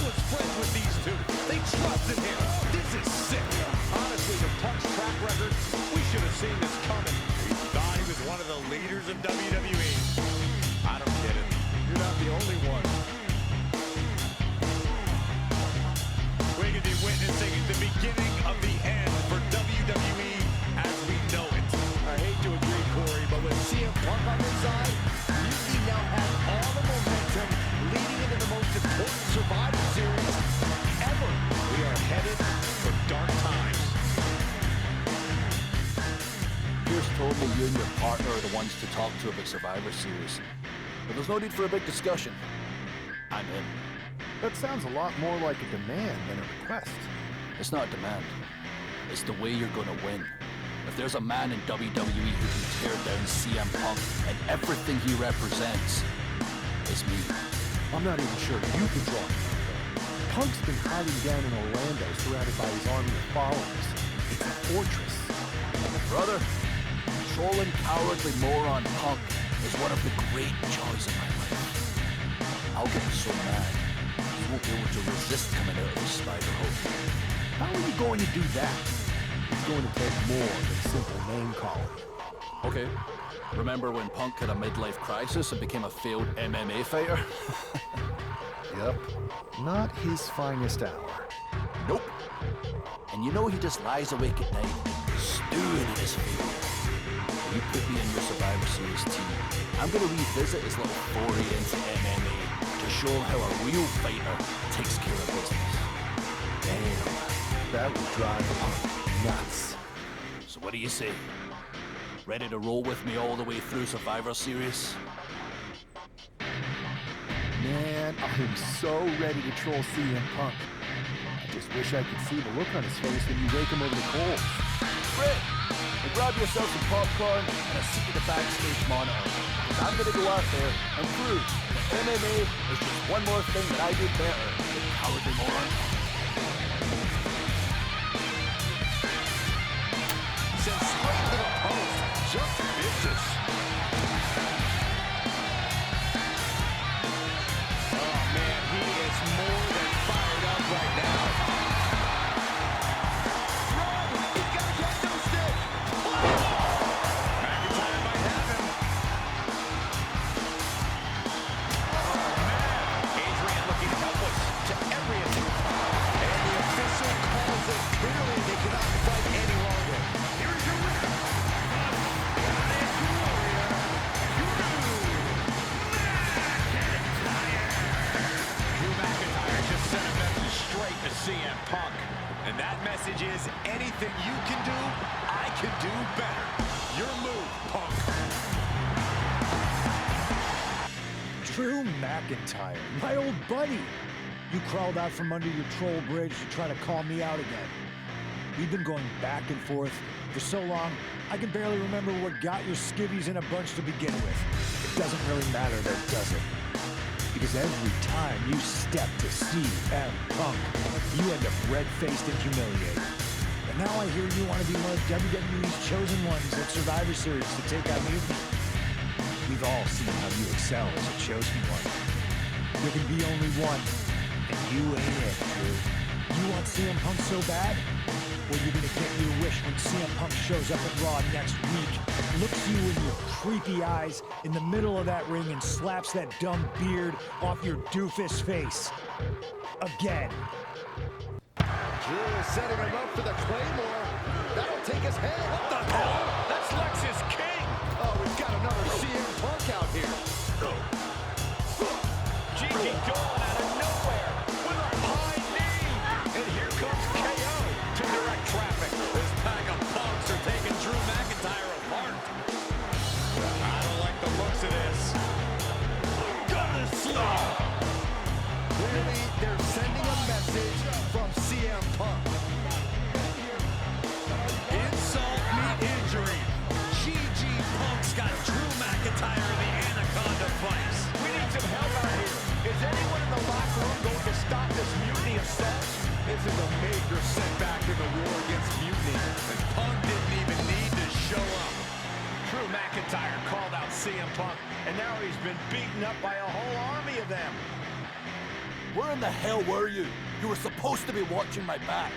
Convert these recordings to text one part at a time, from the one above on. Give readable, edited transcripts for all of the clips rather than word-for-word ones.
was friends with these two. They trusted him. This is sick. Honestly, the Punk's track record, we should have seen this coming. He thought he was one of the leaders of WWE. I don't get it. You're not the only one. We're going to be witnessing the beginning of the end for WWE as we know it. I hate to agree, Corey, but with CM Punk on his side, Mutiny now has all the momentum leading into the most important Survivor Series ever. We are headed for dark times. Pierce told me you and your partner are the ones to talk to about Survivor Series. But there's no need for a big discussion. I'm in. That sounds a lot more like a demand than a request. It's not a demand. It's the way you're gonna win. If there's a man in WWE who can tear down CM Punk and everything he represents, it's me. I'm not even sure you can draw him. Punk's been hiding down in Orlando surrounded by his army of followers. It's a fortress. Brother, trolling cowardly moron Punk is one of the great joys of my life. I'll get him so mad, he won't be able to resist coming out of his spider hole. How are you going to do that? It's going to take more than simple name calling. Okay. Remember when Punk had a midlife crisis and became a failed MMA fighter? Yep. Not his finest hour. Nope. And you know he just lies awake at night, stewing in his failure. You put me in your Survivor Series team, I'm gonna revisit his little foray into MMA to show him how a real fighter takes care of business. Damn. That would drive Punk nuts. So what do you say? Ready to roll with me all the way through Survivor Series? Man, I am so ready to troll CM Punk. I just wish I could see the look on his face when you rake him over the coals. Great! Well, grab yourself some popcorn and a seat at the backstage monitor. Because I'm gonna go out there and prove that MMA is just one more thing that I do better than cowardly moron. Sent straight to the post. Just vicious. Oh, man, he is more than fired up right now. Run! He's got a kendo stick. McIntyre might have him. Oh, man. Adrian looking helpless to every attempt. And the official calls it clearly they cannot fight any longer. Here's your winner. Drew McIntyre just sent a message straight to CM Punk. And that message is, anything you can do, I can do better. Your move, Punk. Drew McIntyre, my old buddy. You crawled out from under your troll bridge to try to call me out again. We've been going back and forth for so long, I can barely remember what got your skivvies in a bunch to begin with. It doesn't really matter though, does it? Because every time you step to CM Punk, you end up red-faced and humiliated. And now I hear you want to be one of WWE's chosen ones at Survivor Series to take out Mutiny. We've all seen how you excel as a chosen one. There can be only one, and you ain't it, Drew. You want CM Punk so bad? Well, you're gonna get your wish when CM Punk shows up at Raw next week, looks you in your creepy eyes in the middle of that ring and slaps that dumb beard off your doofus face. Again. Drew is setting him up for the Claymore. That'll take his head. What the hell? That's Lexus King. Oh, we've got another CM Punk out here. Gigi Dolan out of nowhere with a high knee. And here comes KO to direct traffic. This pack of punks are taking Drew McIntyre apart. I don't like the looks of this. Gonna slow. Clearly, they're sending a message from CM Punk. Insult meet injury. GG Punk's got Drew McIntyre in the Anaconda vice. We need some help out here. Is anyone in the locker room going to stop this mutiny assault? This is a major setback in the war against mutiny, and Punk didn't even need to show up. Drew McIntyre called out CM Punk, and now he's been beaten up by a whole army of them. Where in the hell were you? You were supposed to be watching my back.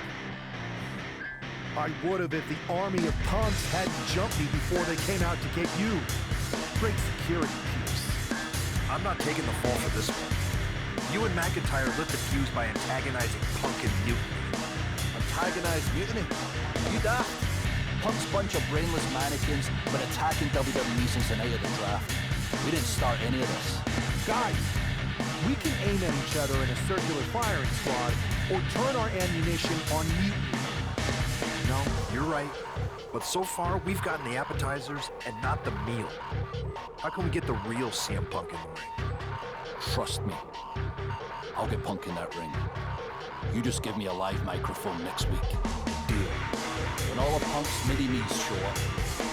I would have if the army of punks hadn't jumped me before they came out to get you. Great security, Pierce. I'm not taking the fall for this one. You and McIntyre lit the fuse by antagonizing Punk and Mutiny. Antagonized Mutiny? You daft? Punk's bunch of brainless mannequins been attacking WWE since the night of the draft. We didn't start any of this. Guys, we can aim at each other in a circular firing squad or turn our ammunition on Mutiny. No, you're right. But so far, we've gotten the appetizers and not the meal. How can we get the real CM Punk in the ring? Trust me. I'll get Punk in that ring. You just give me a live microphone next week. Deal. When all of Punk's mini-me's show up,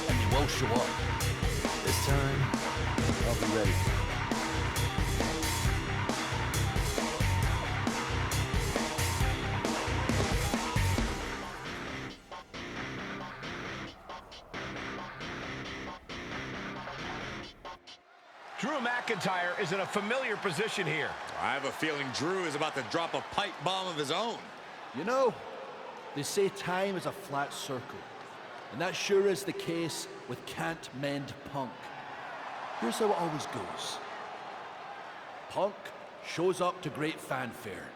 and they will show up, This time, I'll be ready. Drew McIntyre is in a familiar position here. I have a feeling Drew is about to drop a pipe bomb of his own. you know, they say time is a flat circle. And that sure is the case with Can't Mend Punk. Here's how it always goes. Punk shows up to great fanfare.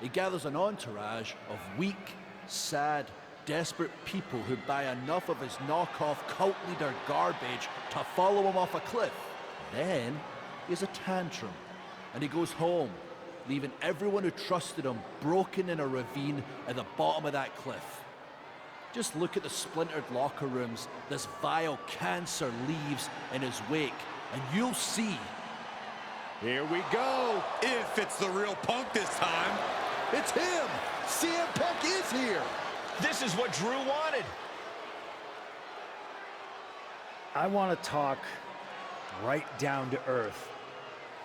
He gathers an entourage of weak, sad, desperate people who buy enough of his knockoff cult leader garbage to follow him off a cliff. Then he has a tantrum, and he goes home, leaving everyone who trusted him broken in a ravine at the bottom of that cliff. Just look at the splintered locker rooms this vile cancer leaves in his wake, and you'll see. Here we go. If it's the real Punk this time. It's him! CM Punk is here! This is what Drew wanted. I want to talk right down to earth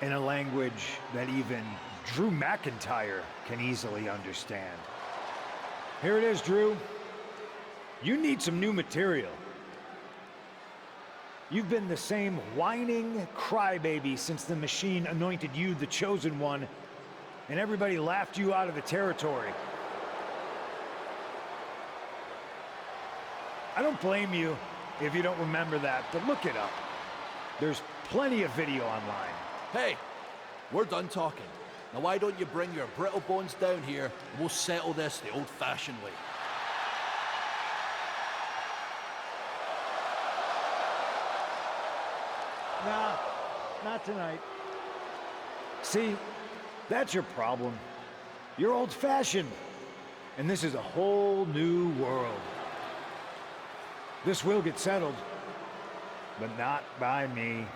in a language that even Drew McIntyre can easily understand. Here it is, Drew. You need some new material. You've been the same whining crybaby since the Machine anointed you the Chosen One, and everybody laughed you out of the territory. I don't blame you if you don't remember that, but look it up. There's plenty of video online. Hey, we're done talking. Now why don't you bring your brittle bones down here, and we'll settle this the old-fashioned way. Nah, not tonight. See, that's your problem. You're old-fashioned, and this is a whole new world. This will get settled, but not by me.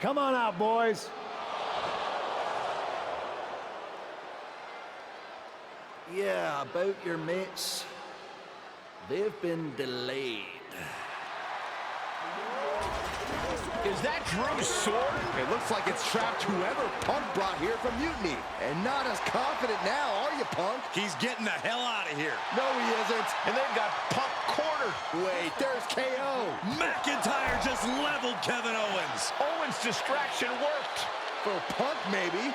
Come on out, boys. Yeah, about your mates. They've been delayed. Is that Drew's sword? It looks like it's trapped whoever Punk brought here from Mutiny. And not as confident now, are you, Punk? He's getting the hell out of here. No, he isn't. And they've got Punk cornered. Wait, there's KO. McIntyre just leveled Kevin Owens. Owens' distraction worked. For Punk, maybe.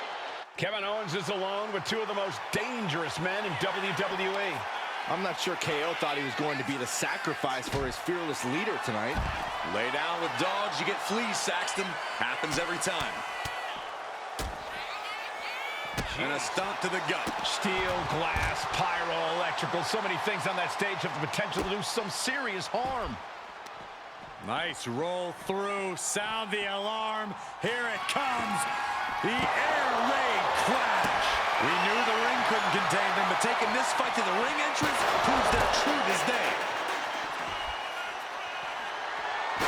Kevin Owens is alone with two of the most dangerous men in WWE. I'm not sure KO thought he was going to be the sacrifice for his fearless leader tonight. Lay down with dogs, you get fleas, Saxton. Happens every time. And a stomp to the gut. Steel, glass, pyro, electrical. So many things on that stage have the potential to do some serious harm. Nice roll through. Sound the alarm. Here it comes. The air raid crash. We knew the ring couldn't contain them, but taking this fight to the ring entrance proves they're true as day.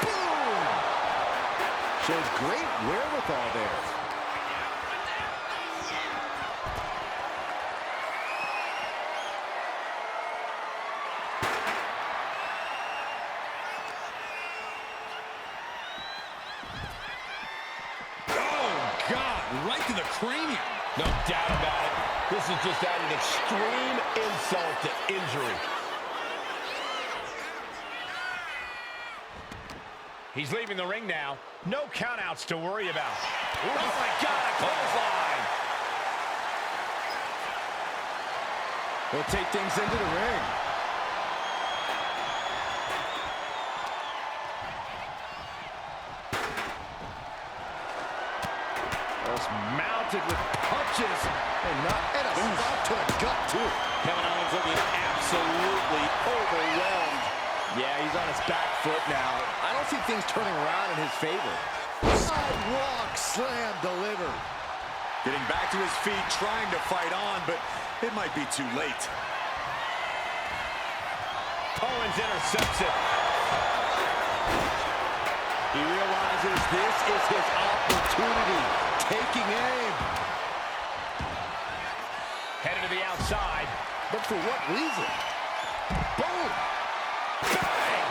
Boom! Shows great wherewithal there. Right to the cranium. No doubt about it. This is just adding extreme insult to injury. He's leaving the ring now. No countouts to worry about. Oh, my God, a clothesline. We'll take things into the ring. Just mounted with punches. And a stop to the gut, too. Kevin Owens looking absolutely overwhelmed. Yeah, he's on his back foot now. I don't see things turning around in his favor. Sidewalk slam delivered. Getting back to his feet, trying to fight on, but it might be too late. Owens intercepts it. He realizes this is his opportunity. Taking aim. Headed to the outside. But for what reason? Boom! Bang!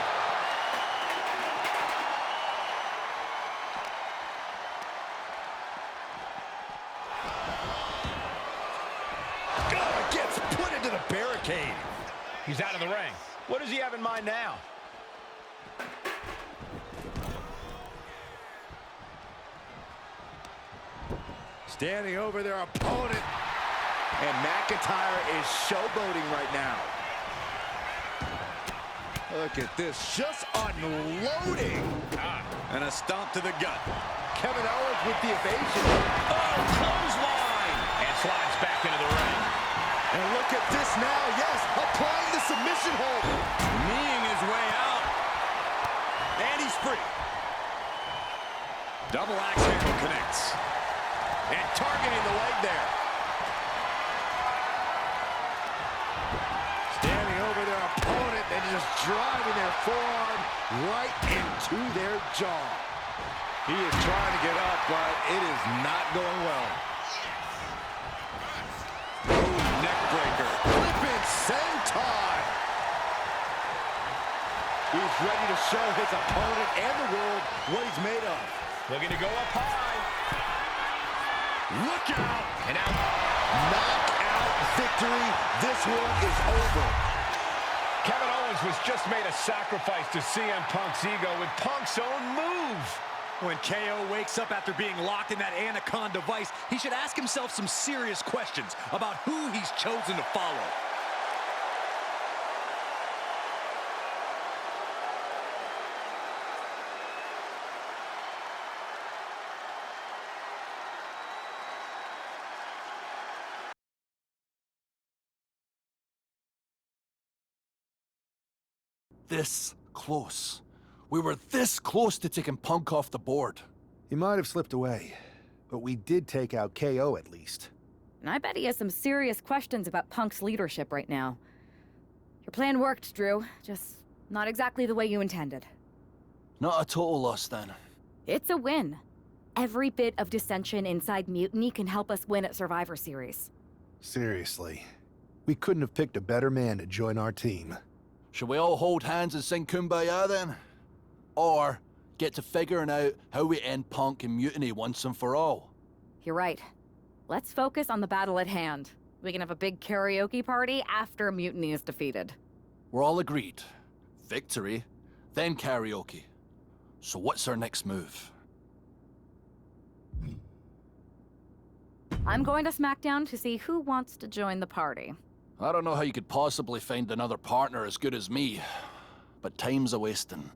Oh, gets put into the barricade. He's out of the ring. What does he have in mind now? Standing over their opponent. And McIntyre is showboating right now. Look at this, just unloading. And a stomp to the gut. Kevin Owens with the evasion. Oh, clothesline. And slides back into the ring. And look at this now, yes, applying the submission hold. Kneeing his way out. And he's free. Double axe handle connects. And targeting the leg there. Standing over their opponent and just driving their forearm right into their jaw. He is trying to get up, but it is not going well. Oh, neck breaker. Flipping senton. He's ready to show his opponent and the world what he's made of. Looking to go up high. Look out! And out. Knockout victory. This one is over. Kevin Owens was just made a sacrifice to CM Punk's ego with Punk's own move. When KO wakes up after being locked in that Anaconda vice, he should ask himself some serious questions about who he's chosen to follow. This close. We were this close to taking Punk off the board. He might have slipped away, but we did take out KO at least. And I bet he has some serious questions about Punk's leadership right now. Your plan worked, Drew. Just not exactly the way you intended. Not a total loss, then. It's a win. Every bit of dissension inside Mutiny can help us win at Survivor Series. Seriously. We couldn't have picked a better man to join our team. Should we all hold hands and sing Kumbaya, then? Or get to figuring out how we end Punk and Mutiny once and for all? You're right. Let's focus on the battle at hand. We can have a big karaoke party after Mutiny is defeated. We're all agreed. Victory, then karaoke. So what's our next move? I'm going to SmackDown to see who wants to join the party. I don't know how you could possibly find another partner as good as me, but time's a-wasting.